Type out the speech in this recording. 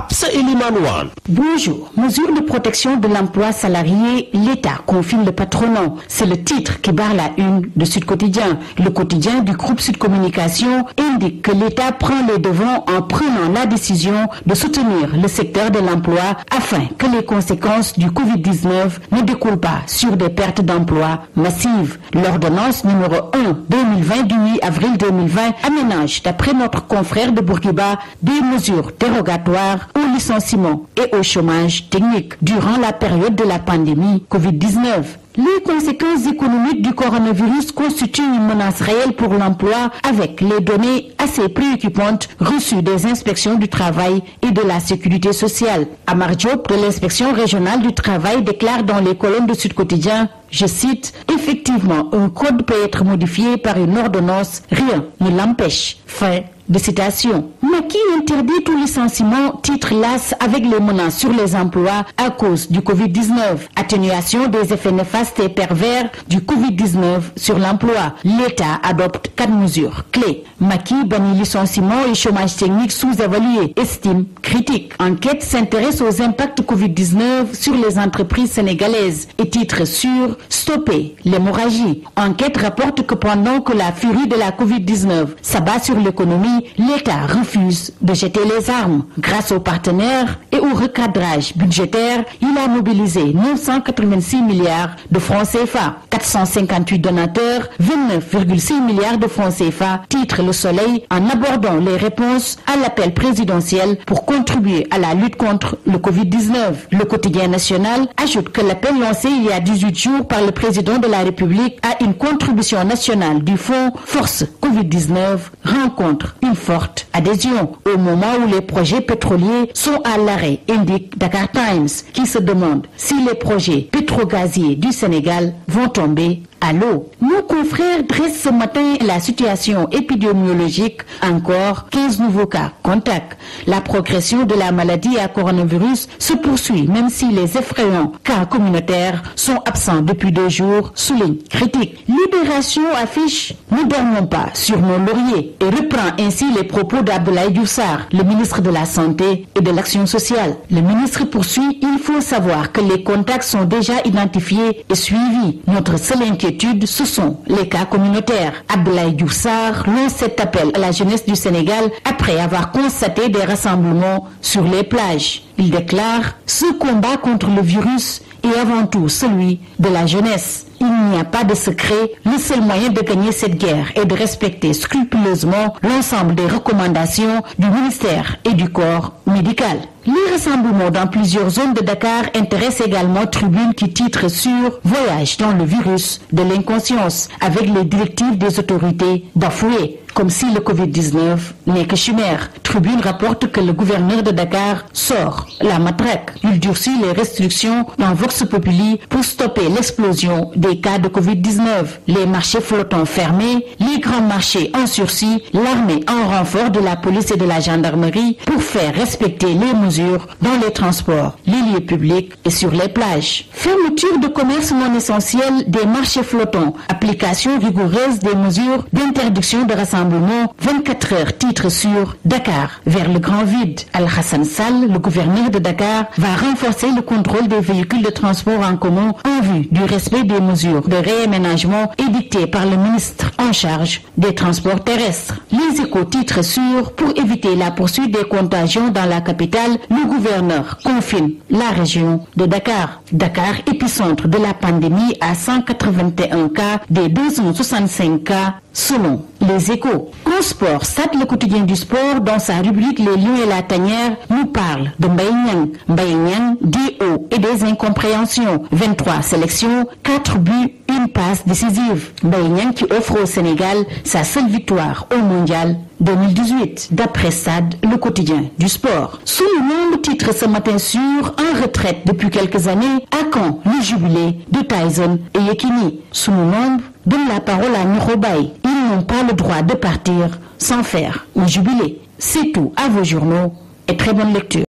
Absa Elimanouane. Bonjour. Mesures de protection de l'emploi salarié, l'État confine le patronat. C'est le titre qui barre la une de Sud Quotidien. Le quotidien du groupe Sud Communication indique que l'État prend les devants en prenant la décision de soutenir le secteur de l'emploi afin que les conséquences du Covid-19 ne découlent pas sur des pertes d'emploi massives. L'ordonnance numéro 1/2020 du 8 avril 2020 aménage, d'après notre confrère de Bourguiba, des mesures dérogatoires au licenciement et au chômage technique durant la période de la pandémie Covid-19. Les conséquences économiques du coronavirus constituent une menace réelle pour l'emploi avec les données assez préoccupantes reçues des inspections du travail et de la sécurité sociale. Amar Diop de l'inspection régionale du travail déclare dans les colonnes de Sud Quotidien, je cite, « Effectivement, un code peut être modifié par une ordonnance, rien ne l'empêche. » Fin de citation. Macky interdit tout licenciement, titre l'AS avec les menaces sur les emplois à cause du Covid-19. Atténuation des effets néfastes et pervers du Covid-19 sur l'emploi. L'État adopte 4 mesures clés. Macky bannit licenciement et chômage technique sous-évalué. Estime critique. Enquête s'intéresse aux impacts Covid-19 sur les entreprises sénégalaises et titre sur stopper l'hémorragie. Enquête rapporte que pendant que la furie de la Covid-19 s'abat sur l'économie, l'État refuse de jeter les armes. Grâce aux partenaires et au recadrage budgétaire, il a mobilisé 986 milliards de francs CFA. 458 donateurs, 29,6 milliards de francs CFA, titre Le Soleil en abordant les réponses à l'appel présidentiel pour contribuer à la lutte contre le Covid-19. Le quotidien national ajoute que l'appel lancé il y a 18 jours par le président de la République à une contribution nationale du fonds Force Covid-19 rencontre une forte adhésion au moment où les projets pétroliers sont à l'arrêt, indique Dakar Times, qui se demande si les projets pétrogaziers du Sénégal vont tomber à l'eau. Nos confrères dressent ce matin la situation épidémiologique. Encore 15 nouveaux cas contacts. La progression de la maladie à coronavirus se poursuit même si les effrayants cas communautaires sont absents depuis 2 jours, souligne critique. Libération affiche « Ne dormons pas sur nos lauriers » et reprend ainsi les propos d'Abdoulaye Diouf Sarr, le ministre de la Santé et de l'Action sociale. Le ministre poursuit « Il faut savoir que les contacts sont déjà identifiés et suivis. Notre seule inquiétude, ce sont les cas communautaires. » Abdoulaye Diouf Sarr lance cet appel à la jeunesse du Sénégal après avoir constaté des rassemblements sur les plages. Il déclare « Ce combat contre le virus est avant tout celui de la jeunesse. Il n'y a pas de secret. Le seul moyen de gagner cette guerre est de respecter scrupuleusement l'ensemble des recommandations du ministère et du corps médical. » Les rassemblements dans plusieurs zones de Dakar intéressent également Tribune qui titre sur « Voyage dans le virus de l'inconscience » avec les directives des autorités bafouées. Comme si le Covid-19 n'est que chimère. Tribune rapporte que le gouverneur de Dakar sort la matraque. Il durcit les restrictions dans Vox Populi pour stopper l'explosion des cas de Covid-19. Les marchés flottants fermés, les grands marchés en sursis, l'armée en renfort de la police et de la gendarmerie pour faire respecter les mesures dans les transports, les lieux publics et sur les plages. Fermeture de commerce non essentiel des marchés flottants. Application rigoureuse des mesures d'interdiction de rassemblement. 24 heures titre sur Dakar vers le grand vide. Al-Hassan Sall, le gouverneur de Dakar, va renforcer le contrôle des véhicules de transport en commun en vue du respect des mesures de réaménagement édictées par le ministre en charge des transports terrestres. Les Échos titre sur pour éviter la poursuite des contagions dans la capitale, le gouverneur confine la région de Dakar. Dakar, épicentre de la pandémie à 181 cas des 265 cas selon les Échos. En sport, Stade le quotidien du sport, dans sa rubrique Les Lions et la Tanière, nous parle de Mbaye Niang. Mbaye Niang, des hauts et des incompréhensions. 23 sélections, 4 buts, une passe décisive. Mbaye Niang qui offre au Sénégal sa seule victoire au mondial 2018. D'après Stade, le quotidien du sport. Sous le monde titre ce matin sur en retraite depuis quelques années, à quand le jubilé de Tyson et Yekini. Sous le monde donne la parole à Nirobay. Ils n'ont pas le droit de partir sans faire un jubilé. C'est tout à vos journaux et très bonne lecture.